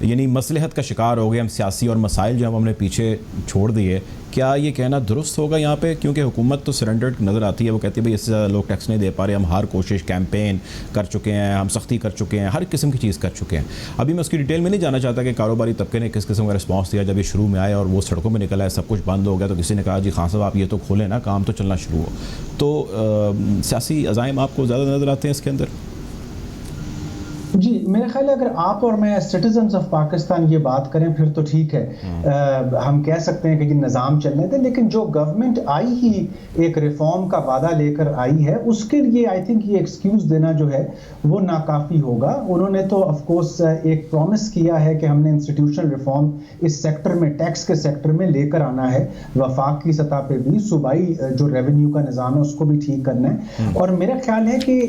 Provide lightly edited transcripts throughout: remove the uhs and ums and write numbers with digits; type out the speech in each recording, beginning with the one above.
یعنی مصلحت کا شکار ہو گئے ہم، سیاسی اور مسائل جو ہم نے پیچھے چھوڑ دیے. کیا یہ کہنا درست ہوگا یہاں پہ؟ کیونکہ حکومت تو سرنڈرڈ نظر آتی ہے، وہ کہتی ہے بھائی اس سے لوگ ٹیکس نہیں دے پا رہے، ہم ہر کوشش کیمپین کر چکے ہیں، ہم سختی کر چکے ہیں، ہر قسم کی چیز کر چکے ہیں. ابھی میں اس کی ڈیٹیل میں نہیں جانا چاہتا کہ کاروباری طبقے نے کس قسم کا رسپانس دیا جب یہ شروع میں آئے اور وہ سڑکوں میں نکلا ہے، سب کچھ بند ہو گیا، تو کسی نے کہا جی خان صاحب آپ یہ تو کھولیں نا، کام تو چلنا شروع ہو. تو سیاسی عزائم آپ کو زیادہ نظر آتے ہیں اس کے اندر؟ جی میرے خیال ہے اگر آپ اور میں سٹیزنز آف پاکستان یہ بات کریں پھر تو ٹھیک ہے، ہم کہہ سکتے ہیں کہ یہ نظام چلنے تھے، لیکن جو گورنمنٹ آئی ہی ایک ریفارم کا وعدہ لے کر آئی ہے، اس کے لیے آئی تھنک یہ ایکسکیوز دینا جو ہے وہ ناکافی ہوگا. انہوں نے تو آف کورس ایک پرومس کیا ہے کہ ہم نے انسٹیٹیوشنل ریفارم اس سیکٹر میں، ٹیکس کے سیکٹر میں لے کر آنا ہے، وفاق کی سطح پہ بھی، صوبائی جو ریونیو کا نظام ہے اس کو بھی ٹھیک کرنا ہے. اور میرا خیال ہے کہ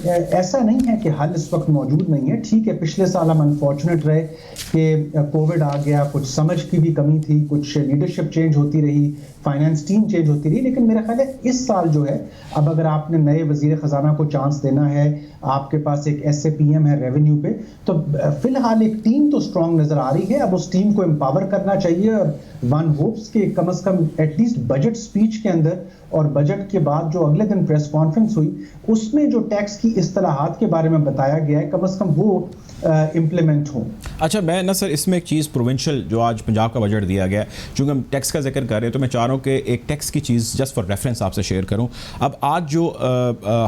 ایسا نہیں ہے کہ حل اس وقت موجود نہیں ہے. ٹھیک ہے پچھلے سال ہم انفارچونیٹ رہے کہ کووڈ آ گیا، کچھ سمجھ کی بھی کمی تھی، کچھ لیڈرشپ چینج ہوتی رہی، فائنانس ٹیم چینج ہوتی رہی، لیکن میرا خیال ہے اس سال جو ہے اب اگر آپ نے نئے وزیر خزانہ کو چانس دینا ہے، آپ کے پاس ایک ایس اے پی ایم ہے ریونیو پہ، تو فی الحال ایک ٹیم تو اسٹرانگ نظر آ رہی ہے. اب اس ٹیم کو امپاور کرنا چاہیے، اور ون ہوپس کہ کم از کم ایٹ لیسٹ بجٹ سپیچ کے اندر اور بجٹ کے بعد جو اگلے دن پریس کانفرنس ہوئی اس میں جو ٹیکس کی اصطلاحات کے بارے میں بتایا گیا ہے کم از کم وہ امپلیمنٹ ہوں. اچھا میں نا سر اس میں ایک چیز پروونشل جو آج پنجاب کا بجٹ دیا گیا ہے، چونکہ ہم ٹیکس کا ذکر کر رہے ہیں تو میں چاہ رہا ہوں کہ ایک ٹیکس کی چیز جسٹ فار ریفرنس آپ سے شیئر کروں. اب آج جو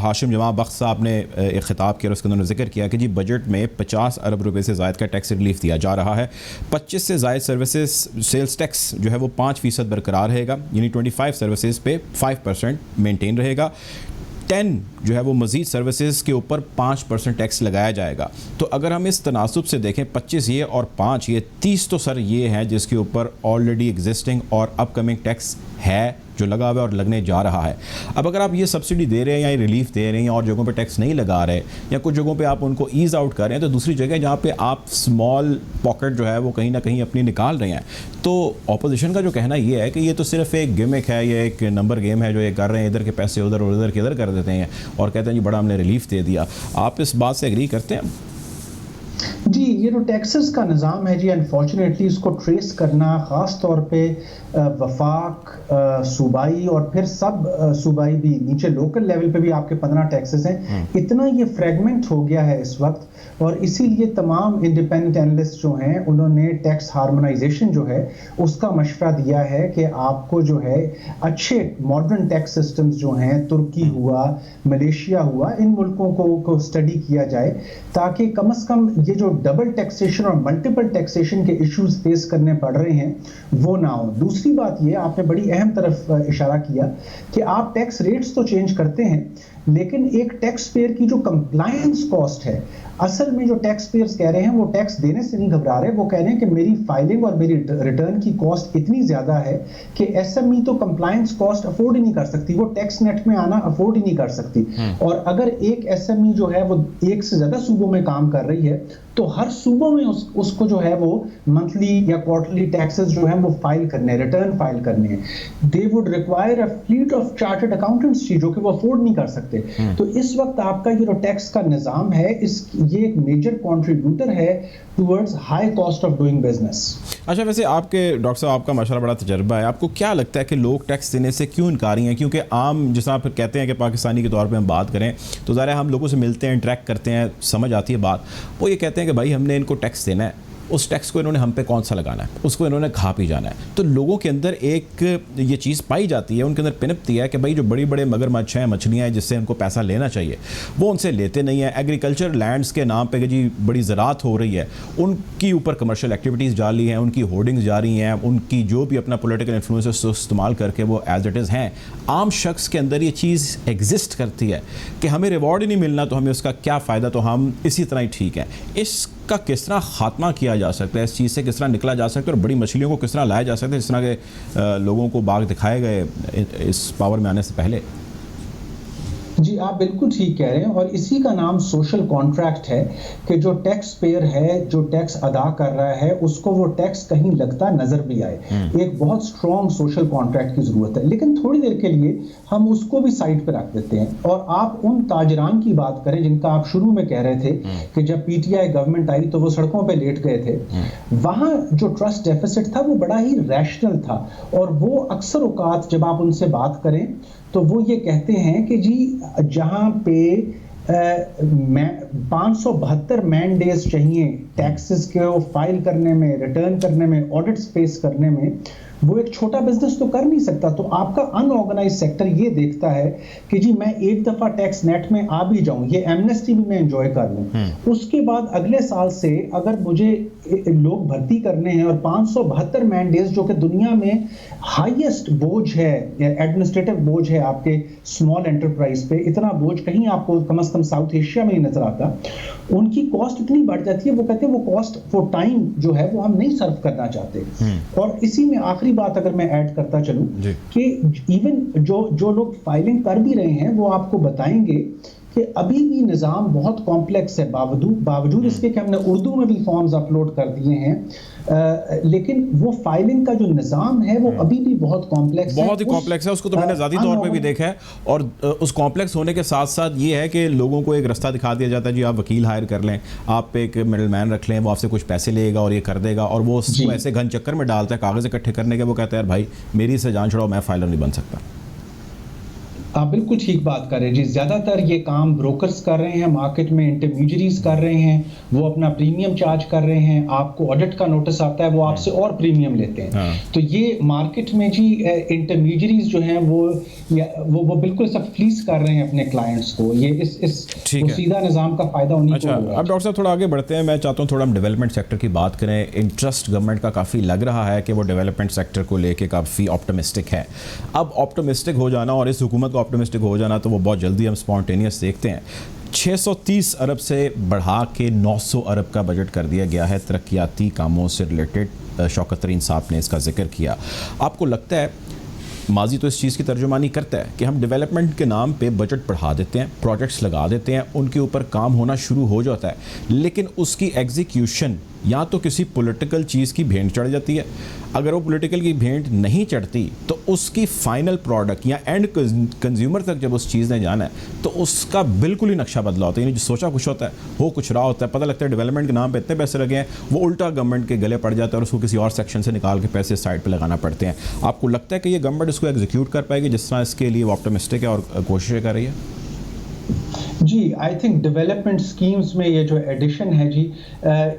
ہاشم جمع بخش صاحب نے ایک خطاب کیا، اس کے اندر ذکر کیا کہ جی بجٹ میں 50 ارب روپے سے زائد کا ٹیکس ریلیف دیا جا رہا ہے، 25 سے زائد سروسز سیلز ٹیکس جو ہے وہ 5% برقرار رہے گا، یعنی 25 سروسز پہ 5% مینٹین رہے گا، 10 جو ہے وہ مزید سروسز کے اوپر 5% ٹیکس لگایا جائے گا. تو اگر ہم اس تناسب سے دیکھیں 25 یہ اور 5 یہ 30 تو سر یہ ہیں جس کے اوپر آلریڈی ایگزسٹنگ اور اپ کمنگ ٹیکس ہے جو لگا ہوا ہے اور لگنے جا رہا ہے. اب اگر آپ یہ سبسڈی دے رہے ہیں یا یہ ریلیف دے رہے ہیں اور جگہوں پہ ٹیکس نہیں لگا رہے یا کچھ جگہوں پہ آپ ان کو ایز آؤٹ کر رہے ہیں، تو دوسری جگہ جہاں پہ آپ اسمال پاکٹ جو ہے وہ کہیں نہ کہیں اپنی نکال رہے ہیں. تو اپوزیشن کا جو کہنا یہ ہے کہ یہ تو صرف ایک گیمک ہے، یہ ایک نمبر گیم ہے جو یہ کر رہے ہیں، ادھر کے پیسے ادھر اور ادھر کے ادھر کر دیتے ہیں اور کہتے ہیں جی بڑا ہم نے ریلیف دے دیا. آپ اس بات سے ایگری کرتے ہیں؟ جی یہ جو ٹیکسز کا نظام ہے جی انفارچونیٹلی اس کو ٹریس کرنا، خاص طور پہ وفاق، صوبائی اور پھر سب صوبائی بھی، نیچے لوکل لیول پہ بھی آپ کے 15 ٹیکسز ہیں، اتنا یہ فریگمنٹ ہو گیا ہے اس وقت. اور اسی لیے تمام انڈیپینڈنٹ اینالسٹ جو ہیں انہوں نے ٹیکس ہارمونائزیشن جو ہے اس کا مشورہ دیا ہے کہ آپ کو جو ہے اچھے ماڈرن ٹیکس سسٹمز جو ہیں، ترکی ہوا، ملیشیا ہوا، ان ملکوں کو اسٹڈی کیا جائے تاکہ کم از کم یہ جو ڈبل ٹیکسیشن اور ملٹیپل ٹیکسیشن کے ایشوز فیس کرنے پڑ رہے ہیں وہ نہ ہوں. دوسری بات یہ آپ نے بڑی اہم طرف اشارہ کیا کہ آپ ٹیکس ریٹس تو چینج کرتے ہیں لیکن ایک ٹیکس پیئر کی جو کمپلائنس کاسٹ ہے، اصل میں جو ٹیکس پیئرز کہہ رہے ہیں وہ ٹیکس دینے سے نہیں گھبرا رہے، وہ کہہ رہے ہیں کہ میری فائلنگ اور میری ریٹرن کی کاسٹ اتنی زیادہ ہے کہ ایس ایم ای تو کمپلائنس کاسٹ افورڈ ہی نہیں کر سکتی، وہ ٹیکس نیٹ میں آنا افورڈ ہی نہیں کر سکتی. اور اگر ایک ایس ایم ای جو ہے وہ ایک سے زیادہ صوبوں میں کام کر رہی ہے تو ہر صوبوں میں اس کو جو ہے وہ منتھلی یا کوارٹرلی ٹیکسز جو ہیں وہ فائل کرنے، ریٹرن فائل کرنے ہیں. They would require a flat of chartered accountants جو کہ وہ افورڈ نہیں کر سکتے. تو اس وقت آپ کا یہ جو ٹیکس کا نظام ہے یہ ایک میجر کنٹریبیوٹر ہے towards high cost of doing business. اچھا ویسے آپ کے ڈاکٹر صاحب آپ کا ماشاءاللہ بڑا تجربہ ہے، آپ کو کیا لگتا ہے کہ لوگ ٹیکس دینے سے کیوں انکاری ہیں؟ کیونکہ عام جس طرح پھر کہتے ہیں کہ پاکستانی کے طور پہ ہم بات کریں تو ظاہر ہے ہم لوگوں سے ملتے ہیں، انٹریکٹ کرتے ہیں، سمجھ آتی ہے بات، وہ یہ کہتے ہیں کہ بھائی ہم نے ان کو ٹیکس دینا ہے، اس ٹیکس کو انہوں نے ہم پہ کون سا لگانا ہے، اس کو انہوں نے کھا پی جانا ہے. تو لوگوں کے اندر ایک یہ چیز پائی جاتی ہے، ان کے اندر پنپتی ہے کہ بھائی جو بڑی بڑے مگرمچھ ہیں، مچھلیاں ہیں جس سے ان کو پیسہ لینا چاہیے وہ ان سے لیتے نہیں ہیں. ایگریکلچر لینڈز کے نام پہ کہ جی بڑی زراعت ہو رہی ہے، ان کی اوپر کمرشل ایکٹیویٹیز جاری ہیں، ان کی ہورڈنگز جاری ہیں، ان کی جو بھی اپنا پولیٹیکل انفلوئنس استعمال کر کے وہ ایز اٹ از ہیں. عام شخص کے اندر یہ چیز ایگزسٹ کرتی ہے کہ ہمیں ریوارڈ ہی نہیں ملنا تو ہمیں اس کا کیا فائدہ، تو ہم اسی طرح ہی ٹھیک ہیں. اس کا کس طرح خاتمہ کیا جا سکتا ہے، اس چیز سے کس طرح نکلا جا سکتا ہے اور بڑی مچھلیوں کو کس طرح لایا جا سکتا ہے جس طرح کے لوگوں کو باغ دکھائے گئے اس پاور میں آنے سے پہلے؟ جی آپ بالکل ٹھیک کہہ رہے ہیں، اور اسی کا نام سوشل کانٹریکٹ ہے کہ جو ٹیکس پیئر ہے، جو ٹیکس ادا کر رہا ہے، اس کو وہ ٹیکس کہیں لگتا نظر بھی آئے۔ ایک بہت اسٹرانگ سوشل کانٹریکٹ کی ضرورت ہے، لیکن تھوڑی دیر کے لیے ہم اس کو بھی سائڈ پہ رکھ دیتے ہیں اور آپ ان تاجران کی بات کریں جن کا آپ شروع میں کہہ رہے تھے کہ جب پی ٹی آئی گورنمنٹ آئی تو وہ سڑکوں پہ لیٹ گئے تھے۔ وہاں جو ٹرسٹ ڈیفیسٹ تھا وہ بڑا ہی ریشنل تھا، اور وہ اکثر اوقات جب آپ ان سے بات کریں تو وہ یہ کہتے ہیں کہ جی جہاں پہ 572 مین ڈیز چاہیے ٹیکسز کو فائل کرنے میں، ریٹرن کرنے میں، آڈٹس فیس کرنے میں، وہ ایک چھوٹا بزنس تو کر نہیں سکتا۔ تو آپ کا ان آرگنائز سیکٹر یہ دیکھتا ہے کہ جی میں ایک دفعہ ٹیکس نیٹ میں آ بھی جاؤں، یہ ایمنسٹی بھی میں انجوائے کر لوں، اس کے بعد اگلے سال سے اگر مجھے لوگ بھرتی کرنے ہیں، اور 572 مین ڈیز جو کہ دنیا میں ہائیسٹ بوجھ ہے، ایڈمنسٹریٹو بوجھ ہے آپ کے اسمال انٹرپرائز پہ، اتنا بوجھ کہیں آپ کو کم از کم ساؤتھ ایشیا میں ہی نظر آتا، ان کی کاسٹ اتنی بڑھ جاتی ہے، وہ کہتے ہیں وہ کاسٹ، وہ ٹائم جو ہے وہ ہم نہیں سرو کرنا چاہتے۔ اور اسی میں آخری بات اگر میں ایڈ کرتا چلوں کہ ایون جو لوگ فائلنگ کر بھی رہے ہیں وہ آپ کو بتائیں گے کہ ابھی بھی نظام بہت کمپلیکس ہے، باوجود اس کے کہ ہم نے اردو میں بھی فارمز اپلوڈ کر دیے ہیں، لیکن وہ فائلنگ کا جو نظام ہے وہ ابھی بھی بہت کمپلیکس ہے، بہت ہی کمپلیکس ہے۔ اس کو تو میں نے ذاتی طور پہ بھی دیکھا ہے، اور اس کمپلیکس ہونے کے ساتھ ساتھ یہ ہے کہ لوگوں کو ایک رستہ دکھا دیا جاتا ہے، جی آپ وکیل ہائر کر لیں، آپ ایک مڈل مین رکھ لیں، وہ آپ سے کچھ پیسے لے گا اور یہ کر دے گا، اور وہ اس کو ایسے گھن چکر میں ڈالتا ہے کاغذ اکٹھے کرنے کے، وہ کہتا ہے یار بھائی میری سے جان چھڑاؤ، میں فائلر نہیں بن سکتا۔ آپ بالکل ٹھیک بات کر رہے ہیں جی، زیادہ تر یہ کام بروکرز کر رہے ہیں، مارکیٹ میں انٹرمیڈیریز کر رہے ہیں، وہ اپنا پریمیم چارج کر رہے ہیں، آپ کو آڈٹ کا نوٹس آتا ہے وہ آپ سے اور پریمیم لیتے ہیں، تو یہ مارکیٹ میں جی انٹرمیڈیریز جو ہیں وہ بالکل سب فلیس کر رہے ہیں اپنے کلائنٹس کو، یہ اس سیدھا نظام کا فائدہ انہیں کو ہو رہا ہے۔ اب ڈاکٹر صاحب تھوڑا آگے بڑھتے ہیں، میں چاہتا ہوں تھوڑا ہم ڈیولپمنٹ سیکٹر کی بات کریں۔ انٹرسٹ گورنمنٹ کا کافی لگ رہا ہے کہ وہ ڈیولپمنٹ سیکٹر کو لے کے کافی آپٹمسٹک ہے۔ اب آپٹمسٹک ہو جانا اور اس حکومت کو آپٹمسٹک ہو جانا تو وہ بہت جلدی ہم اسپونٹینیس دیکھتے ہیں۔ 630 ارب سے بڑھا کے 900 ارب کا بجٹ کر دیا گیا ہے ترقیاتی کاموں سے ریلیٹڈ، شوکت ترین صاحب نے اس کا ذکر کیا۔ آپ کو لگتا ہے ماضی تو اس چیز کی ترجمانی کرتا ہے کہ ہم ڈیولپمنٹ کے نام پہ بجٹ بڑھا دیتے ہیں، پروجیکٹس لگا دیتے ہیں، ان کے اوپر کام ہونا شروع ہو جاتا ہے، لیکن اس کی ایگزیکیوشن یا تو کسی پولیٹیکل چیز کی بھینٹ چڑھ جاتی ہے، اگر وہ پولیٹیکل کی بھینٹ نہیں چڑھتی تو اس کی فائنل پروڈکٹ یا اینڈ کنزیومر تک جب اس چیز نے جانا ہے تو اس کا بالکل ہی نقشہ بدلا ہوتا ہے، یعنی جو سوچا کچھ ہوتا ہے ہو کچھ رہا ہوتا ہے، پتہ لگتا ہے ڈیولپمنٹ کے نام پہ اتنے پیسے لگے ہیں، وہ الٹا گورنمنٹ کے گلے پڑ جاتا ہے اور اس کو کسی اور سیکشن سے نکال کے پیسے سائڈ پہ لگانا پڑتے ہیں۔ آپ کو لگتا ہے کہ یہ گورنمنٹ اس کو ایگزیکیوٹ کر پائے گی جس طرح اس کے لیے وہ آپٹمسٹک ہے اور کوششیں کر رہی ہے؟ جی آئی تھنک ڈیولپمنٹ سکیمز میں یہ جو ایڈیشن ہے جی،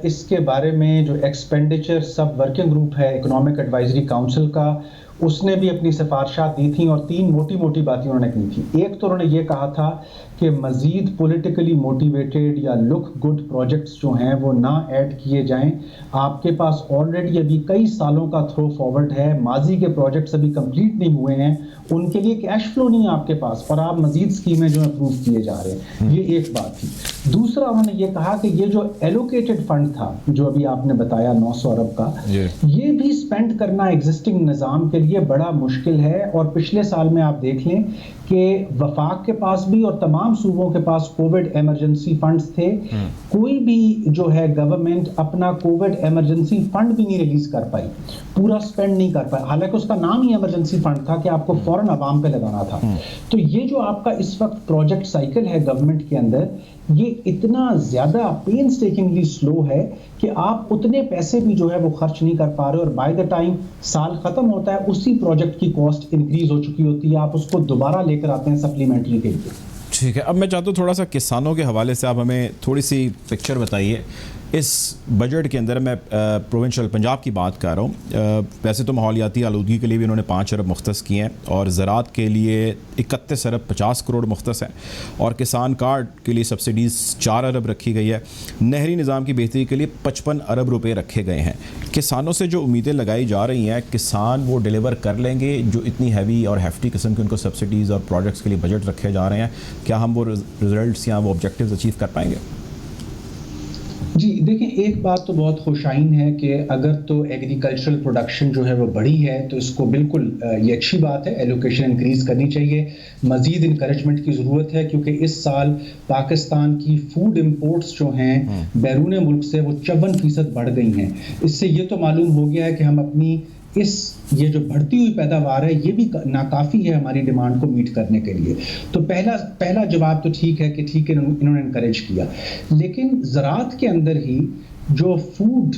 اس کے بارے میں جو ایکسپینڈیچر سب ورکنگ گروپ ہے اکنامک ایڈوائزری کاؤنسل کا، اس نے بھی اپنی سفارشات دی تھیں اور 3 موٹی باتیں انہوں نے کی تھی۔ ایک تو انہوں نے یہ کہا تھا کہ مزید پولیٹیکلی موٹیویٹڈ یا لک گڈ پروجیکٹس جو ہیں وہ نہ ایڈ کیے جائیں، آپ کے پاس آلریڈی ابھی کئی سالوں کا تھرو فارورڈ ہے، ماضی کے پروجیکٹس ابھی کمپلیٹ نہیں ہوئے ہیں، ان کے لیے کیش فلو نہیں ہے آپ کے پاس، اور آپ مزید اسکیمیں جو اپروو کیے جا رہے ہیں، یہ ایک بات تھی۔ دوسرا انہوں نے یہ کہا کہ یہ جو ایلوکیٹڈ فنڈ تھا جو ابھی آپ نے بتایا 900 ارب کا، یہ بھی اسپینڈ کرنا ایگزسٹنگ نظام کے لیے بڑا مشکل ہے، اور پچھلے سال میں آپ دیکھ لیں کہ وفاق کے پاس بھی اور تمام صوبوں کے پاس کووڈ ایمرجنسی فنڈز تھے، کوئی بھی جو ہے گورنمنٹ اپنا کووڈ ایمرجنسی فنڈ بھی نہیں ریلیز کر پائی، پورا سپینڈ نہیں کر پائی، حالانکہ اس کا نام ہی ایمرجنسی فنڈ تھا کہ آپ کو فوراً عوام پہ لگانا تھا۔ تو یہ جو آپ کا اس وقت پروجیکٹ سائیکل ہے گورنمنٹ کے اندر، یہ اتنا زیادہ پینس ٹیکنگلی سلو ہے کہ آپ اتنے پیسے بھی جو ہے وہ خرچ نہیں کر پا رہے، اور بائی دا ٹائم سال ختم ہوتا ہے اسی پروجیکٹ کی کاسٹ انکریز ہو چکی ہوتی ہے، آپ اس کو دوبارہ لے کر آتے ہیں سپلیمنٹری کے لیے۔ ٹھیک ہے، اب میں چاہتا ہوں تھوڑا سا کسانوں کے حوالے سے آپ ہمیں تھوڑی سی پکچر بتائیے۔ اس بجٹ کے اندر میں پروونشل پنجاب کی بات کر رہا ہوں، ویسے تو ماحولیاتی آلودگی کے لیے بھی انہوں نے 5 ارب مختص کیے ہیں، اور زراعت کے لیے 31 ارب 50 کروڑ مختص ہیں، اور کسان کارڈ کے لیے سبسڈیز 4 ارب رکھی گئی ہے، نہری نظام کی بہتری کے لیے 55 ارب روپے رکھے گئے ہیں۔ کسانوں سے جو امیدیں لگائی جا رہی ہیں، کسان وہ ڈیلیور کر لیں گے جو اتنی ہیوی اور ہیفٹی قسم کے ان کو سبسڈیز اور پروجیکٹس کے لیے بجٹ رکھے جا رہے ہیں؟ کیا ہم وہ ریزلٹس یا وہ آبجیکٹیوز اچیو کر پائیں گے؟ جی دیکھیں دیکھیں ایک بات تو بہت خوشائن ہے کہ اگر تو ایگریکلچرل پروڈکشن جو ہے وہ بڑی ہے تو اس کو بالکل یہ اچھی بات ہے، ایلوکیشن انکریز کرنی چاہیے، مزید انکریجمنٹ کی ضرورت ہے کیونکہ اس سال پاکستان کی فوڈ امپورٹس جو ہیں بیرون ملک سے وہ 54% بڑھ گئی ہیں۔ اس سے یہ تو معلوم ہو گیا ہے کہ ہم اپنی یہ جو بڑھتی ہوئی پیداوار ہے یہ بھی ناکافی ہے ہماری ڈیمانڈ کو میٹ کرنے کے لیے۔ تو پہلا جواب تو ٹھیک ہے کہ ٹھیک ہے انہوں نے انکریج کیا، لیکن زراعت کے اندر ہی جو فوڈ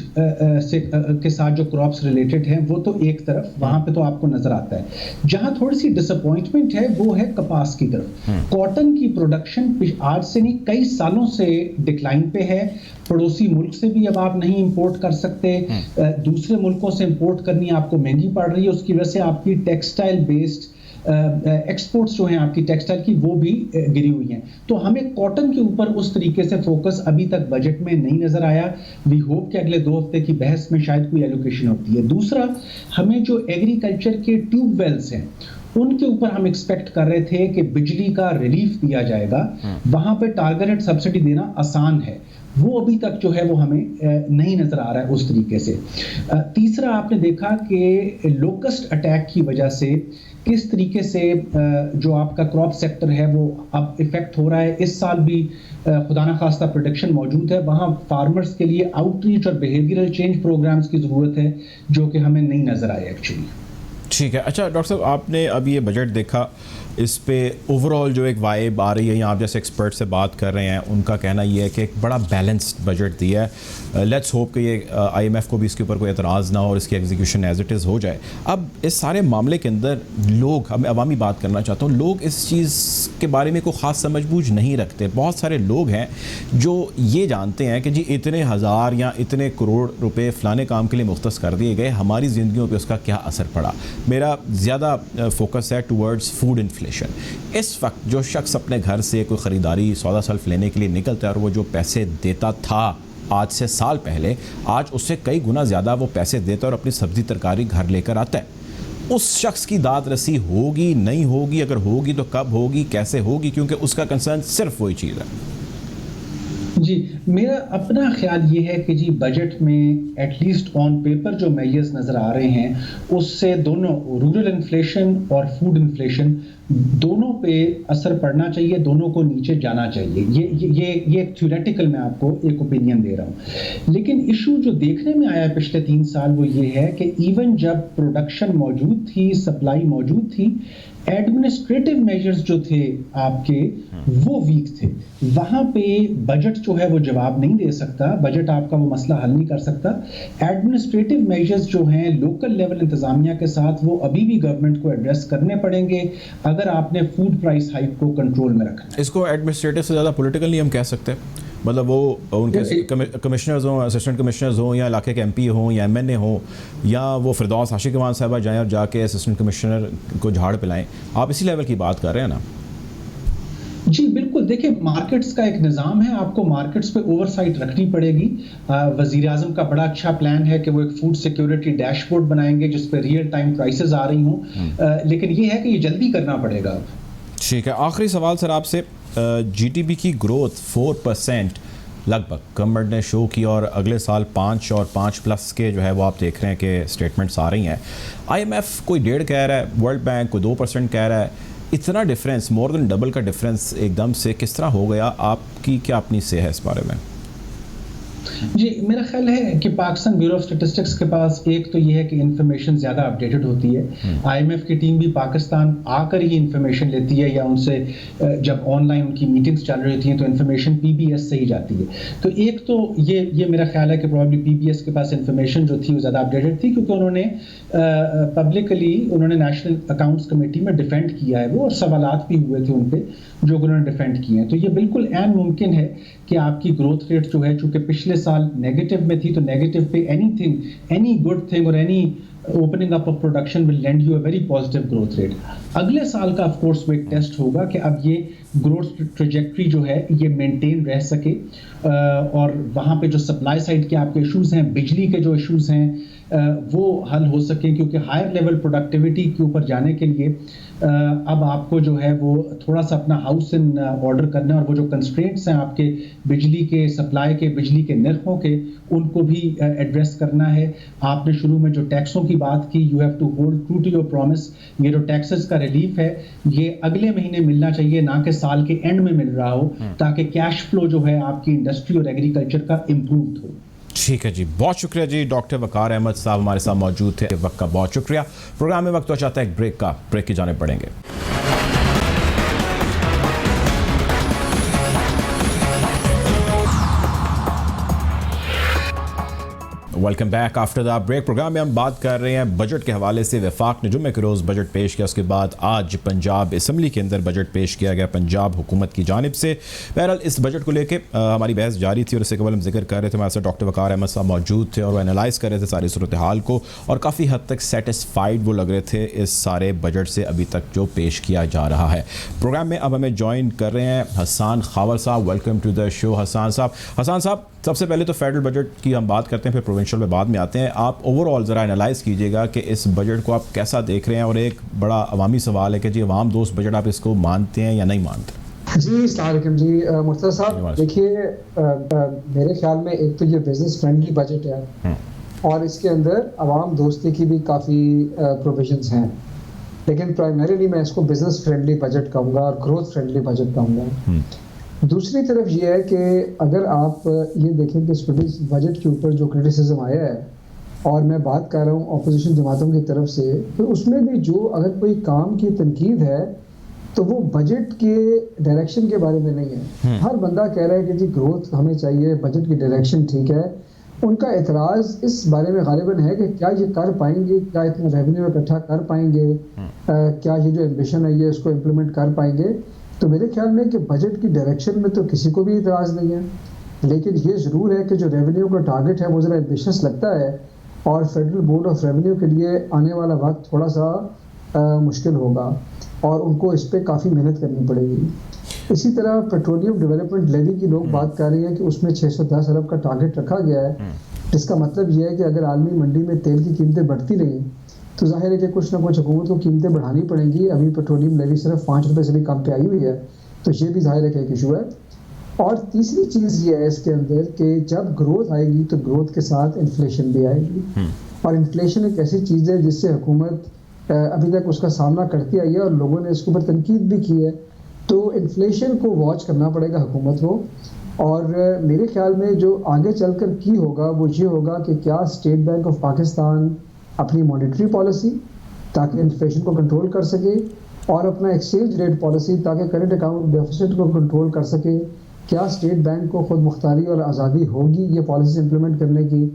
کے ساتھ جو کراپس ریلیٹڈ ہیں وہ تو ایک طرف وہاں پہ تو آپ کو نظر آتا ہے۔ جہاں تھوڑی سی ڈس اپوائنٹمنٹ ہے وہ ہے کپاس کی طرف۔ کاٹن کی پروڈکشن آج سے نہیں کئی سالوں سے ڈکلائن پہ ہے، پڑوسی ملک سے بھی اب آپ نہیں امپورٹ کر سکتے، دوسرے ملکوں سے امپورٹ کرنی آپ کو مہنگی پڑ رہی ہے، اس کی وجہ سے آپ کی ٹیکسٹائل بیسڈ ایکسپورٹس جو ہیں آپ کی ٹیکسٹائل کی وہ بھی گری ہوئی ہیں۔ تو ہمیں کاٹن کے اوپر اس طریقے سے فوکس ابھی تک بجٹ میں نہیں نظر آیا۔ وی ہوپ کہ اگلے 2 ہفتے کی بحث میں شاید کوئی ایلوکیشن ہوتی ہے۔ دوسرا، ہمیں جو ایگریکلچر کے ٹیوب ویلز ہیں ان کے اوپر ہم ایکسپیکٹ کر رہے تھے کہ بجلی کا ریلیف دیا جائے گا، وہاں پہ ٹارگیٹڈ سبسڈی دینا آسان ہے، وہ ابھی تک جو ہے وہ ہمیں نہیں نظر آ رہا ہے اس طریقے سے۔ تیسرا، آپ نے دیکھا کہ لوکسٹ اٹیک کی وجہ سے کس طریقے سے جو آپ کا کراپ سیکٹر ہے وہ اب افیکٹ ہو رہا ہے۔ اس سال بھی خدا نخواستہ پروڈکشن موجود ہے، وہاں فارمرز کے لیے آؤٹ ریچ اور بیہیویئرل چینج پروگرامز کی ضرورت ہے جو کہ ہمیں نہیں نظر آئے ایکچولی۔ ٹھیک ہے، اچھا ڈاکٹر صاحب آپ نے اب یہ بجٹ دیکھا، اس پہ اوور آل جو ایک وائب آ رہی ہے یا آپ جیسے ایکسپرٹ سے بات کر رہے ہیں ان کا کہنا یہ ہے کہ ایک بڑا بیلنسڈ بجٹ دیا ہے۔ لیٹس ہوپ کہ یہ آئی ایم ایف کو بھی اس کے اوپر کوئی اعتراض نہ ہو اور اس کی ایگزیکیوشن ایز اٹ از ہو جائے۔ اب اس سارے معاملے کے اندر لوگ، ہم عوامی بات کرنا چاہتا ہوں، لوگ اس چیز کے بارے میں کوئی خاص سمجھ بوجھ نہیں رکھتے۔ بہت سارے لوگ ہیں جو یہ جانتے ہیں کہ جی اتنے ہزار یا اتنے کروڑ روپے فلانے کام کے لیے مختص کر دیے گئے، ہماری زندگیوں پہ اس کا کیا اثر پڑا۔ میرا زیادہ فوکس ہے ٹورڈز فوڈ انفلیشن۔ اس وقت جو شخص اپنے گھر سے کوئی خریداری سودا سلف لینے کے لیے نکلتا ہے اور وہ جو پیسے دیتا تھا آج سے سال پہلے، آج اس سے کئی گنا زیادہ وہ پیسے دیتا ہے اور اپنی سبزی ترکاری گھر لے کر آتا ہے۔ اس شخص کی داد رسی ہوگی نہیں ہوگی؟ اگر ہوگی تو کب ہوگی، کیسے ہوگی؟ کیونکہ اس کا کنسرن صرف وہی چیز ہے۔ جی، میرا اپنا خیال یہ ہے کہ جی بجٹ میں ایٹ لیسٹ آن پیپر جو میجرز نظر آ رہے ہیں اس سے دونوں رورل انفلیشن اور فوڈ انفلیشن دونوں پہ اثر پڑنا چاہیے، دونوں کو نیچے جانا چاہیے۔ یہ ایک تھیوریٹیکل میں آپ کو ایک اوپینین دے رہا ہوں، لیکن ایشو جو دیکھنے میں آیا پچھلے 3 سال وہ یہ ہے کہ ایون جب پروڈکشن موجود تھی، سپلائی موجود تھی، ایڈمنسٹریٹو میجرز جو تھے آپ کے وہ ویک تھے۔ وہاں پہ بجٹ جو ہے وہ جواب نہیں دے سکتا، بجٹ آپ کا وہ مسئلہ حل نہیں کر سکتا۔ ایڈمنسٹریٹو میجرز جو ہیں لوکل لیول انتظامیہ کے ساتھ وہ ابھی بھی گورنمنٹ کو ایڈریس کرنے پڑیں گے اگر آپ نے فوڈ پرائس ہائیک کو کنٹرول میں رکھنا ہے۔ اس کو ایڈمنسٹریٹو سے زیادہ پولیٹیکل نہیں ہم کہہ سکتے، مطلب وہ ان کے کمشنرز ہوں، اسسٹنٹ کمشنرز ہوں، یا علاقے کے ایم پی ہوں یا ایم این اے ہوں، یا وہ فردوس عاشق امان صاحبہ جائیں اور جا کے اسسٹنٹ کمشنر کو جھاڑ پلائیں، آپ اسی لیول کی بات کر رہے ہیں نا؟ جی بالکل، دیکھیں مارکیٹس کا ایک نظام ہے، آپ کو مارکیٹس پہ اوور سائٹ رکھنی پڑے گی۔ وزیر اعظم کا بڑا اچھا پلان ہے کہ وہ ایک فوڈ سیکیورٹی ڈیش بورڈ بنائیں گے جس پہ ریئل ٹائم پرائسز آ رہی ہوں، لیکن یہ ہے کہ یہ جلدی کرنا پڑے گا۔ ٹھیک ہے، آخری سوال سر آپ سے، جی ٹی پی کی گروتھ 4% لگ بھگ گورنمنٹ نے شو کی اور اگلے سال 5 اور 5+ کے جو ہے وہ آپ دیکھ رہے ہیں کہ اسٹیٹمنٹس آ رہی ہیں۔ آئی ایم ایف کوئی 1.5 کہہ رہا ہے، ورلڈ بینک کوئی 2% کہہ رہا ہے۔ اتنا ڈفرینس، مور دین ڈبل کا ڈفرینس ایک دم سے کس طرح ہو گیا؟ آپ کی کیا اپنی سے ہے اس بارے میں؟ جی میرا خیال ہے کہ پاکستان بیورو آف اسٹیٹسٹکس کے پاس ایک تو یہ ہے کہ انفارمیشن زیادہ اپڈیٹڈ ہوتی ہے، آئی ایم ایف کی ٹیم بھی پاکستان آ کر ہی انفارمیشن لیتی ہے یا ان سے جب آن لائن ان کی میٹنگز چل رہی ہوتی ہیں تو انفارمیشن پی بی ایس سے ہی جاتی ہے۔ تو ایک تو یہ میرا خیال ہے کہ پروبیبلی پی بی ایس کے پاس انفارمیشن جو تھی وہ زیادہ اپڈیٹڈ تھی کیونکہ انہوں نے پبلکلی نیشنل اکاؤنٹس کمیٹی میں ڈیفینڈ کیا ہے وہ، اور سوالات بھی ہوئے تھے ان پہ جو انہوں نے ڈیفینڈ کیے ہیں۔ تو یہ بالکل عین ممکن ہے کہ آپ کی گروتھ ریٹ جو ہے چونکہ پچھلے سال نیگیٹو میں تھی تو نیگیٹو پہ اینی گڈ تھنگ اور any opening up of production will lend you a very positive growth rate۔ اگلے سال کا آف کورس وہ ایک ٹیسٹ ہوگا کہ اب یہ گروتھ ٹریجیکٹری جو ہے یہ مینٹین رہ سکے، اور وہاں پہ جو سپلائی سائڈ کے آپ کے ایشوز ہیں، بجلی کے جو ایشوز ہیں، وہ حل ہو سکیں, کیونکہ ہائر لیول پروڈکٹیوٹی کے اوپر جانے کے لیے اب آپ کو جو ہے وہ تھوڑا سا اپنا ہاؤس ان آرڈر کرنا ہے, اور وہ جو کنسٹرینٹس ہیں آپ کے بجلی کے سپلائی کے, بجلی کے نرخوں کے, ان کو بھی ایڈریس کرنا ہے. آپ نے شروع میں جو ٹیکسوں کی بات کی, you have to hold true to your promise. یہ جو ٹیکسز کا ریلیف ہے یہ اگلے مہینے ملنا چاہیے, نہ کہ سال کے اینڈ میں مل رہا ہو, تاکہ کیش فلو جو ہے آپ کی انڈسٹری اور ایگریکلچر کا امپرووڈ ہو. ٹھیک ہے جی, بہت شکریہ جی. ڈاکٹر وقار احمد صاحب ہمارے ساتھ موجود تھے. وقت کا بہت شکریہ. پروگرام میں وقت تو چاہتا ہے ایک بریک کی جانب پڑیں گے. Welcome back after the break. Programme میں ہم بات کر رہے ہیں بجٹ کے حوالے سے. وفاق نے جمعے کے روز بجٹ پیش کیا, اس کے بعد آج پنجاب اسمبلی کے اندر بجٹ پیش کیا گیا پنجاب حکومت کی جانب سے. بہرحال اس بجٹ کو لے کے ہماری بحث جاری تھی, اور اس سے قبل ہم ذکر کر رہے تھے, ہمارے ساتھ ڈاکٹر وقار احمد صاحب موجود تھے, اور وہ انالائز کر رہے تھے ساری صورتحال کو, اور کافی حد تک سیٹسفائیڈ وہ لگ رہے تھے اس سارے بجٹ سے ابھی تک جو پیش کیا جا رہا ہے. پروگرام میں اب ہمیں جوائن کر رہے ہیں حسان خاور صاحب. ویلکم ٹو دا شو حسان صاحب. سب سے پہلے تو فیڈرل بجٹ کی ہم بات کرتے ہیں, پھر پروونشل میں بعد میں آتے ہیں. آپ اوور آل ذرا انالائز کیجیے گا کہ اس بجٹ کو آپ کیسا دیکھ رہے ہیں, اور ایک بڑا عوامی سوال ہے کہ جی عوام دوست بجٹ آپ اس کو مانتے ہیں یا نہیں مانتے؟ جی السلام علیکم جی مرتضیٰ صاحب. دیکھیے میرے خیال میں ایک تو یہ بزنس فرینڈلی بجٹ ہے, اور اس کے اندر عوام دوستی کی بھی کافی پروویژنس ہیں, لیکن پرائمریلی میں اس کو بزنس فرینڈلی بجٹ کہوں گا اور گروتھ فرینڈلی بجٹ کہوں گا. دوسری طرف یہ ہے کہ اگر آپ یہ دیکھیں کہ اس بجٹ کے اوپر جو کرٹیسزم آیا ہے, اور میں بات کر رہا ہوں اپوزیشن جماعتوں کی طرف سے, تو اس میں بھی جو اگر کوئی کام کی تنقید ہے تو وہ بجٹ کے ڈائریکشن کے بارے میں نہیں ہے. ہر بندہ کہہ رہا ہے کہ جی گروتھ ہمیں چاہیے, بجٹ کی ڈائریکشن ٹھیک ہے. ان کا اعتراض اس بارے میں غالباً ہے کہ کیا یہ کر پائیں گے, کیا اتنا ریونیو اکٹھا کر پائیں گے, کیا یہ جو ایمبیشن ہے یہ اس کو امپلیمنٹ کر پائیں گے. تو میرے خیال میں کہ بجٹ کی ڈائریکشن میں تو کسی کو بھی اعتراض نہیں ہے, لیکن یہ ضرور ہے کہ جو ریونیو کا ٹارگٹ ہے وہ ذرا ایمبیشس لگتا ہے, اور فیڈرل بورڈ آف ریونیو کے لیے آنے والا وقت تھوڑا سا مشکل ہوگا, اور ان کو اس پہ کافی محنت کرنی پڑے گی. اسی طرح پیٹرولیم ڈیولپمنٹ لیوی کی لوگ بات کر رہے ہیں کہ اس میں 610 ارب کا ٹارگٹ رکھا گیا ہے, جس کا مطلب یہ ہے کہ اگر عالمی منڈی میں تیل کی قیمتیں بڑھتی رہیں تو ظاہر ہے کہ کچھ نہ کچھ حکومت کو قیمتیں بڑھانی پڑیں گی. ابھی پیٹرولیم لیوی صرف 5 روپے سے بھی کم پہ آئی ہوئی ہے, تو یہ بھی ظاہر ہے کہ ایک ایشو ہے. اور تیسری چیز یہ ہے اس کے اندر کہ جب گروتھ آئے گی تو گروتھ کے ساتھ انفلیشن بھی آئے گی, اور انفلیشن ایک ایسی چیز ہے جس سے حکومت ابھی تک اس کا سامنا کرتی آئی ہے, اور لوگوں نے اس کے اوپر تنقید بھی کی ہے. تو انفلیشن کو واچ کرنا پڑے گا حکومت کو, اور میرے خیال میں جو آگے چل کر کی ہوگا وہ یہ ہوگا کہ کیا اسٹیٹ بینک آف پاکستان اپنی مانیٹری پالیسی تاکہ انفلیشن کو کنٹرول کر سکے, اور اپنا ایکسچینج ریٹ پالیسی تاکہ کرنٹ اکاؤنٹ ڈیفیسٹ کو کنٹرول کر سکے, کیا اسٹیٹ بینک کو خود مختاری اور آزادی ہوگی یہ پالیسی امپلیمنٹ کرنے کی.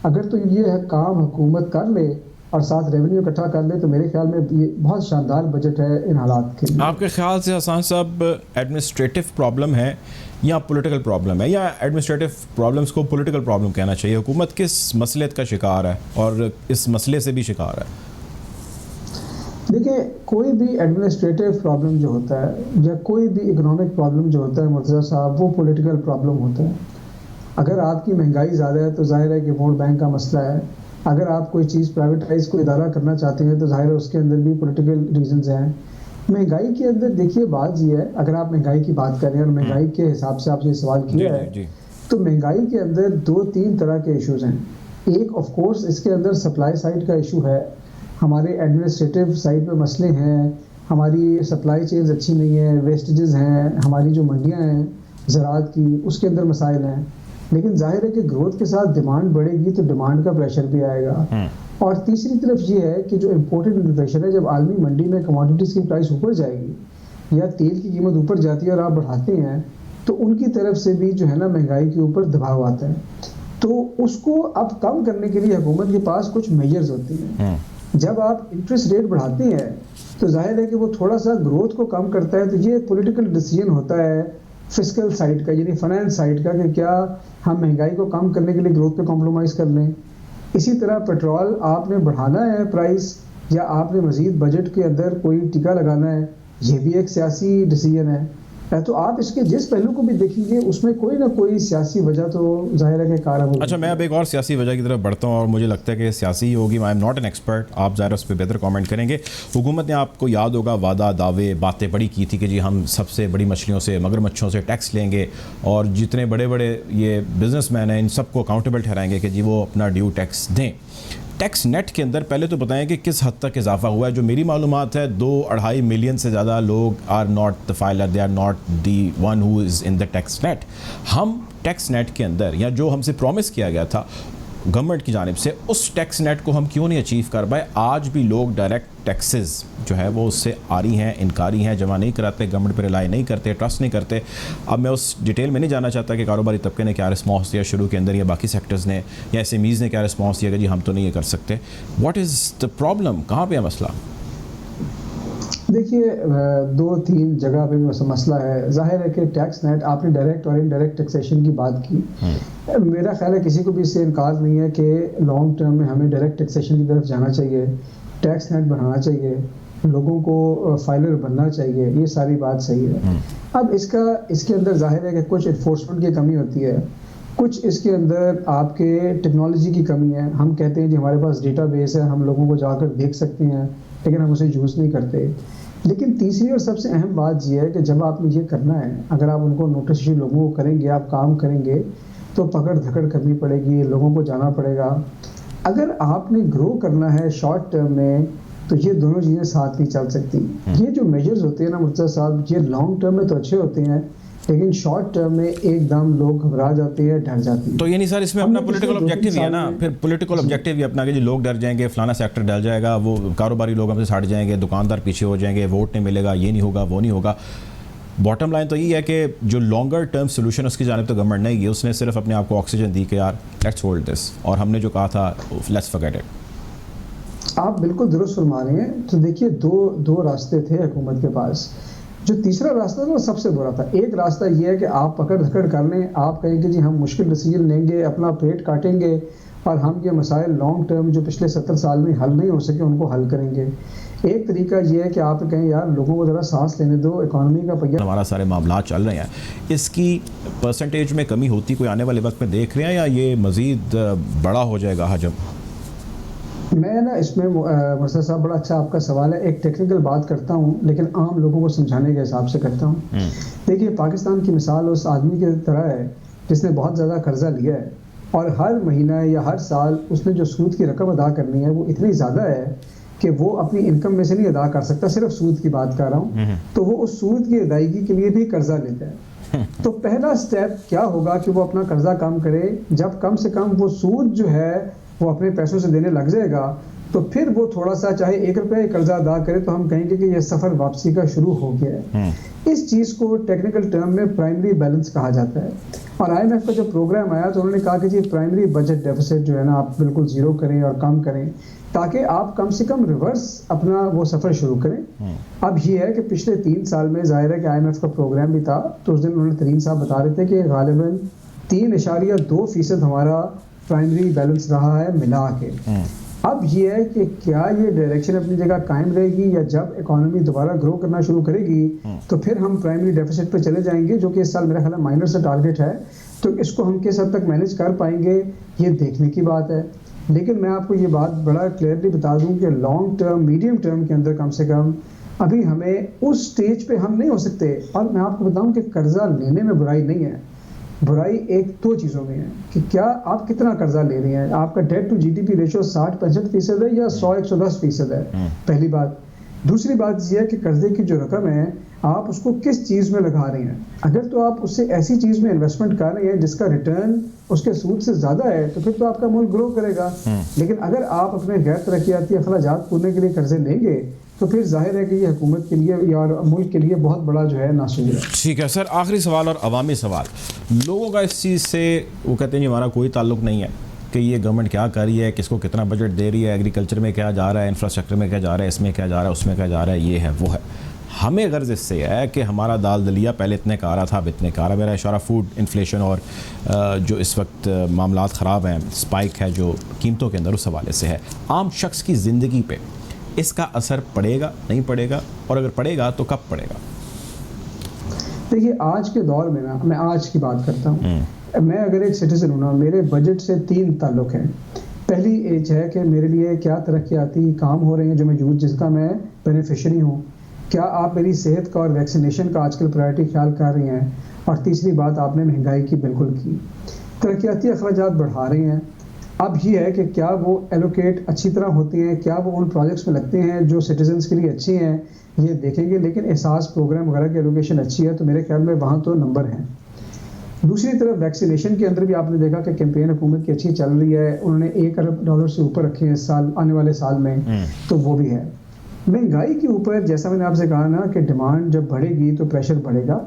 اگر تو یہ کام حکومت کر لے اور ساتھ ریونیو اکٹھا کر لے تو میرے خیال میں یہ بہت شاندار بجٹ ہے ان حالات کے لیے. آپ کے خیال سے حسان صاحب ایڈمنسٹریٹو پرابلم ہے یا پولیٹیکل پرابلم ہے, یا ایڈمنسٹریٹو پرابلمس کو پولیٹیکل پرابلم کہنا چاہیے؟ حکومت کس مسئلے کا شکار ہے اور اس مسئلے سے بھی شکار ہے؟ دیکھیں, کوئی بھی ایڈمنسٹریٹو پرابلم جو ہوتا ہے یا کوئی بھی اکنامک پرابلم جو ہوتا ہے مرتضیٰ صاحب, وہ پولیٹیکل پرابلم ہوتا ہے. اگر آپ کی مہنگائی زیادہ ہے تو ظاہر ہے کہ ووٹ بینک کا مسئلہ ہے. اگر آپ کوئی چیز پرائیویٹائز کو ادارہ کرنا چاہتے ہیں تو ظاہر ہے اس کے اندر بھی پولیٹیکل ریزنز ہیں. مہنگائی کے اندر دیکھیے بات یہ ہے, اگر آپ مہنگائی کی بات کریں اور مہنگائی کے حساب سے آپ نے سوال کیا ہے, تو مہنگائی کے اندر 2-3 طرح کے ایشوز ہیں. ایک آف کورس اس کے اندر سپلائی سائڈ کا ایشو ہے, ہمارے ایڈمنسٹریٹو سائڈ پہ مسئلے ہیں, ہماری سپلائی چینز اچھی نہیں ہے, ویسٹیجز ہیں, ہماری جو منڈیاں ہیں زراعت کی اس کے اندر مسائل ہیں. لیکن ظاہر ہے کہ گروتھ کے ساتھ ڈیمانڈ بڑھے گی تو ڈیمانڈ کا پریشر بھی آئے گا. اور تیسری طرف یہ ہے کہ جو امپورٹڈ انفلیشن ہے, جب عالمی منڈی میں کموڈیٹیز کی پرائس اوپر جائے گی یا تیل کی قیمت اوپر جاتی ہے اور آپ بڑھاتے ہیں, تو ان کی طرف سے بھی جو ہے نا مہنگائی کے اوپر دباؤ آتا ہے. تو اس کو اب کم کرنے کے لیے حکومت کے پاس کچھ میجرز ہوتے ہیں. جب آپ انٹرسٹ ریٹ بڑھاتے ہیں تو ظاہر ہے کہ وہ تھوڑا سا گروتھ کو کم کرتا ہے, تو یہ پولیٹیکل ڈیسیژن ہوتا ہے فسکل سائڈ کا, یعنی فائنانس سائڈ کا, کہ کیا ہم مہنگائی کو کم کرنے کے لیے گروتھ پہ کمپرومائز کر لیں. اسی طرح پیٹرول آپ نے بڑھانا ہے پرائس, یا آپ نے مزید بجٹ کے اندر کوئی ٹیکہ لگانا ہے, یہ بھی ایک سیاسی ڈیسیژن ہے. تو آپ اس کے جس پہلو کو بھی دیکھیں گے اس میں کوئی نہ کوئی سیاسی وجہ تو ظاہر ہے کہ کارا ہوگی. اچھا میں اب ایک اور سیاسی وجہ کی طرف بڑھتا ہوں اور مجھے لگتا ہے کہ سیاسی ہی ہوگی. I am not an expert, آپ ظاہر اس پہ بہتر کامنٹ کریں گے. حکومت نے, آپ کو یاد ہوگا, وعدہ دعوے باتیں بڑی کی تھی کہ جی ہم سب سے بڑی مچھلیوں سے, مگر مچھوں سے ٹیکس لیں گے اور جتنے بڑے بڑے یہ بزنس مین ہیں ان سب کو اکاؤنٹیبل ٹھہرائیں گے کہ جی وہ اپنا ڈیو ٹیکس دیں. ٹیکس نیٹ کے اندر پہلے تو بتائیں کہ کس حد تک اضافہ ہوا ہے. جو میری معلومات ہے 2-2.5 ملین سے زیادہ لوگ are not the filer, they are not the one who is in the tax net. ہم ٹیکس نیٹ کے اندر, یا جو ہم سے پرومس کیا گیا تھا گورنمنٹ کی جانب سے, اس ٹیکس نیٹ کو ہم کیوں نہیں اچیو کر پائے؟ آج بھی لوگ ڈائریکٹ ٹیکسز جو ہے وہ اس سے آری ہیں, انکاری ہیں, جمع نہیں کراتے, گورنمنٹ پہ ریلائی نہیں کرتے, ٹرسٹ نہیں کرتے. اب میں اس ڈیٹیل میں نہیں جانا چاہتا کہ کاروباری طبقے نے کیا رسپانس دیا شروع کے اندر, یا باقی سیکٹرز نے یا ایس ایم ایز نے کیا رسپانس دیا کہ جی ہم تو نہیں یہ کر سکتے. واٹ از دا پرابلم, کہاں پہ ہے مسئلہ؟ دیکھیے 2-3 جگہ پہ مسئلہ ہے. ظاہر ہے کہ ٹیکس نیٹ, آپ نے ڈائریکٹ اور انڈائریکٹ ٹیکسیشن کی بات کی. میرا خیال ہے کسی کو بھی اس سے انکار نہیں ہے کہ لانگ ٹرم میں ہمیں ڈائریکٹ ٹیکسیشن کی طرف جانا چاہیے, ٹیکس نیٹ بڑھانا چاہیے, لوگوں کو فائلر بننا چاہیے, یہ ساری بات صحیح ہے. اب اس کے اندر ظاہر ہے کہ کچھ انفورسمنٹ کی کمی ہوتی ہے, کچھ اس کے اندر آپ کے ٹیکنالوجی کی کمی ہے. ہم کہتے ہیں کہ ہمارے پاس ڈیٹا بیس ہے, ہم لوگوں کو جا کر دیکھ سکتے ہیں, لیکن ہم اسے یوز نہیں کرتے. لیکن تیسری اور سب سے اہم بات یہ ہے کہ جب آپ نے یہ کرنا ہے, اگر آپ ان کو نوٹس ایشو لوگوں کو کریں گے, آپ کام کریں گے, تو پکڑ دھکڑ کرنی پڑے گی, لوگوں کو جانا پڑے گا. اگر آپ نے گرو کرنا ہے شارٹ ٹرم میں تو یہ دونوں چیزیں ساتھ نہیں چل سکتی. یہ جو میجرز ہوتے ہیں نا مرتضیٰ صاحب, یہ لانگ ٹرم میں تو اچھے ہوتے ہیں, لیکن شارٹ ٹرم میں ایک دم لوگ گھبرا جاتے ہیں, ڈر جاتے ہیں. تو یہ نہیں سر, اس میں اپنا پولیٹیکل آبجیکٹیو ہی ہے نا, پھر پولیٹیکل آبجیکٹیو بھی اپنا کہ جی لوگ ڈر جائیں گے, فلانا سیکٹر ڈر جائے گا, وہ کاروباری لوگ ہم سے ہٹ جائیں گے, دکاندار پیچھے ہو جائیں گے, ووٹ نہیں ملے گا, یہ نہیں ہوگا, وہ نہیں ہوگا. باٹم لائن تو یہ ہے کہ جو لانگر ٹرم سولوشن اس کی جانب تو گورنمنٹ نہیں گئی, اس نے صرف اپنے آپ کو آکسیجن دی کہ یار لیٹس ہولڈ دس, اور ہم نے جو کہا تھا لیٹس فرگیٹ اٹ. آپ بالکل درست فرما رہے ہیں. تو دیکھیے دو راستے تھے حکومت کے پاس. جو تیسرا راستہ تھا وہ سب سے برا تھا. ایک راستہ یہ ہے کہ آپ پکڑ دھکڑ کر لیں, آپ کہیں کہ جی ہم مشکل ڈیسیجن لیں گے, اپنا پیٹ کاٹیں گے, اور ہم یہ مسائل لانگ ٹرم جو پچھلے 70 سال میں حل نہیں ہو سکے ان کو حل کریں گے. ایک طریقہ یہ ہے کہ آپ کہیں یار لوگوں کو ذرا سانس لینے دو, اکانومی کا پہیہ, ہمارا سارے معاملات چل رہے ہیں, اس کی پرسنٹیج میں کمی ہوتی کوئی آنے والے وقت میں دیکھ رہے ہیں, یا یہ مزید بڑا ہو جائے گا حجم؟ میں نا اس میں مرتضیٰ صاحب بڑا اچھا آپ کا سوال ہے. ایک ٹیکنیکل بات کرتا ہوں لیکن عام لوگوں کو سمجھانے کے حساب سے کرتا ہوں. دیکھیے پاکستان کی مثال اس آدمی کی طرح ہے جس نے بہت زیادہ قرضہ لیا ہے, اور ہر مہینہ یا ہر سال اس نے جو سود کی رقم ادا کرنی ہے وہ اتنی زیادہ ہے کہ وہ اپنی انکم میں سے نہیں ادا کر سکتا, صرف سود کی بات کر رہا ہوں. تو وہ اس سود کی ادائیگی کے لیے بھی قرضہ لیتا ہے. تو پہلا سٹیپ کیا ہوگا کہ وہ اپنا قرضہ کم کرے. جب کم سے کم وہ سود جو ہے وہ اپنے پیسوں سے دینے لگ جائے گا, تو پھر وہ تھوڑا سا چاہے 1 روپے قرضہ ادا کرے تو ہم کہیں گے کہ یہ سفر واپسی کا شروع ہو گیا ہے. اس چیز کو ٹیکنیکل ٹرم میں پرائمری بیلنس کہا جاتا ہے. اور IMF کا جو پروگرام آیا تو انہوں نے کہا کہ جی پرائمری بجٹ ڈیفیسٹ جو ہے نا آپ بالکل زیرو کریں اور کم کریں, تاکہ آپ کم سے کم ریورس اپنا وہ سفر شروع کریں. اب یہ ہے کہ پچھلے 3 سال میں ظاہر ہے کہ IMF کا پروگرام بھی تھا, تو اس دن انہوں نے ترین صاحب بتا رہے تھے کہ غالباً 3.2% ہمارا پرائمری بیلنس رہا ہے ملا کے. اب یہ ہے کہ کیا یہ ڈائریکشن اپنی جگہ قائم رہے گی, یا جب اکانومی دوبارہ گرو کرنا شروع کرے گی تو پھر ہم پرائمری ڈیفیسٹ پہ چلے جائیں گے, جو کہ اس سال میرا خیال ہے مائنر سے ٹارگیٹ ہے. تو اس کو ہم کس حد تک مینیج کر پائیں گے یہ دیکھنے کی بات ہے. لیکن میں آپ کو یہ بات بڑا کلیئرلی بتا دوں کہ لانگ ٹرم میڈیم ٹرم کے اندر کم سے کم ابھی ہمیں اس سٹیج پہ ہم نہیں ہو سکتے. اور میں آپ کو بتاؤں کہ قرضہ لینے میں برائی نہیں ہے, برائی 1-2 چیزوں میں ہے کہ کیا آپ کتنا قرضہ لے رہے ہیں, آپ کا ڈیٹ ٹو GDP ریشو 60-65% ہے یا 100-110% ہے, پہلی بات. دوسری بات یہ ہے کہ قرضے کی جو رقم ہے آپ اس کو کس چیز میں لگا رہے ہیں. اگر تو آپ اس سے ایسی چیز میں انویسٹمنٹ کر رہے ہیں جس کا ریٹرن اس کے سود سے زیادہ ہے تو پھر تو آپ کا ملک گرو کرے گا. لیکن اگر آپ اپنے غیر ترقیاتی اخراجات پورنے کے لیے قرضے لیں گے تو پھر ظاہر ہے کہ یہ حکومت کے لیے یا ملک کے لیے بہت بڑا جو ہے ناسور ہے. ٹھیک ہے سر, آخری سوال اور عوامی سوال. لوگوں کا اس چیز سے وہ کہتے ہیں ہمارا کوئی تعلق نہیں ہے کہ یہ گورنمنٹ کیا کر رہی ہے, کس کو کتنا بجٹ دے رہی ہے, ایگریکلچر میں کیا جا رہا ہے, انفراسٹرکچر میں کیا جا رہا ہے, اس میں کیا جا رہا ہے, اس میں کیا جا رہا ہے, یہ ہے وہ ہے. ہمیں غرض اس سے ہے کہ ہمارا دال دلیا پہلے اتنے کا آ رہا تھا, اب اتنے کا آ رہا. میرا اشارہ فوڈ انفلیشن اور جو اس وقت معاملات خراب ہیں, اسپائک ہے جو قیمتوں کے اندر, اس حوالے سے ہے. عام شخص کی زندگی پہ اس کا اثر پڑے گا نہیں پڑے گا, اور اگر پڑے گا تو کب پڑے گا؟ دیکھیے آج کے دور میں نا، میں آج کی بات کرتا ہوں، میں اگر ایک سٹیزن ہوں نا، میرے بجٹ سے 3 تعلق ہیں۔ پہلی ایج ہے کہ میرے لیے کیا ترقیاتی کام ہو رہے ہیں جو میں جس کا میں بینیفیشری ہوں، کیا آپ میری صحت کا اور ویکسینیشن کا آج کل پرائرٹی خیال کر رہی ہیں، اور تیسری بات آپ نے مہنگائی کی بالکل کی، ترقیاتی اخراجات بڑھا رہے ہیں۔ اب یہ ہے کہ کیا وہ ایلوکیٹ اچھی طرح ہوتے ہیں، کیا وہ ان پروجیکٹس میں لگتے ہیں جو سٹیزنز کے لیے اچھے ہیں، یہ دیکھیں گے۔ لیکن احساس پروگرام وغیرہ کی ایلوکیشن اچھی ہے تو میرے خیال میں وہاں تو نمبر ہیں۔ دوسری طرف ویکسینیشن کے اندر بھی آپ نے دیکھا کہ کیمپین حکومت کی اچھی چل رہی ہے، انہوں نے $1 ارب سے اوپر رکھے ہیں اس سال، آنے والے سال میں، تو وہ بھی ہے۔ مہنگائی کے اوپر جیسا میں نے آپ سے کہا نا کہ ڈیمانڈ جب بڑھے گی تو پریشر بڑھے گا۔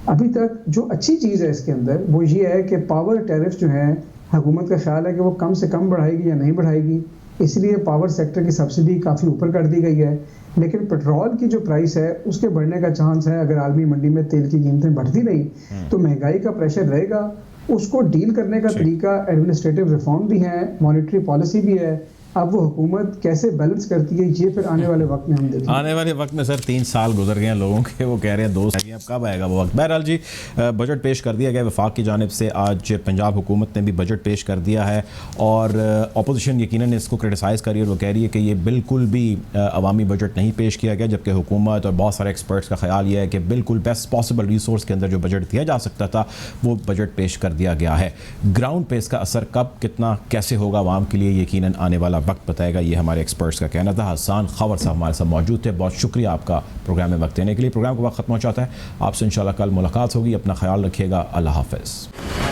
ابھی تک جو اچھی چیز ہے اس کے اندر وہ یہ ہے کہ پاور ٹیرف جو ہیں، حکومت کا خیال ہے کہ وہ کم سے کم بڑھائے گی یا نہیں بڑھائے گی، اس لیے پاور سیکٹر کی سبسڈی کافی اوپر کر دی گئی ہے۔ لیکن پیٹرول کی جو پرائس ہے اس کے بڑھنے کا چانس ہے، اگر عالمی منڈی میں تیل کی قیمتیں بڑھتی رہی تو مہنگائی کا پریشر رہے گا۔ اس کو ڈیل کرنے کا طریقہ ایڈمنسٹریٹو ریفارم بھی ہے، مانیٹری پالیسی بھی ہے۔ اب وہ حکومت کیسے بیلنس کرتی ہے یہ پھر آنے والے وقت میں ہم دیکھیں۔ آنے والے وقت میں سر 3 سال گزر گئے ہیں لوگوں کے، وہ کہہ رہے ہیں 2 سال، اب کب آئے گا وہ وقت؟ بہرحال جی، بجٹ پیش کر دیا گیا وفاق کی جانب سے۔ آج پنجاب حکومت نے بھی بجٹ پیش کر دیا ہے، اور اپوزیشن یقیناً اس کو کرٹیسائز کر رہی ہے، اور وہ کہہ رہی ہے کہ یہ بالکل بھی عوامی بجٹ نہیں پیش کیا گیا، جبکہ حکومت اور بہت سارے ایکسپرٹس کا خیال یہ ہے کہ بالکل بیسٹ پاسبل ریسورس کے اندر جو بجٹ دیا جا سکتا تھا وہ بجٹ پیش کر دیا گیا ہے۔ گراؤنڈ پہ اس کا اثر کب، کتنا، کیسے ہوگا عوام کے لیے، یقیناً آنے والا وقت بتائے گا، یہ ہمارے ایکسپرٹس کا کہنا تھا۔ حسان خاور صاحب ہمارے ساتھ موجود تھے، بہت شکریہ آپ کا پروگرام میں وقت دینے کے لیے۔ پروگرام کا وقت ختم ہو جاتا ہے، آپ سے انشاءاللہ کل ملاقات ہوگی، اپنا خیال رکھیے گا، اللہ حافظ۔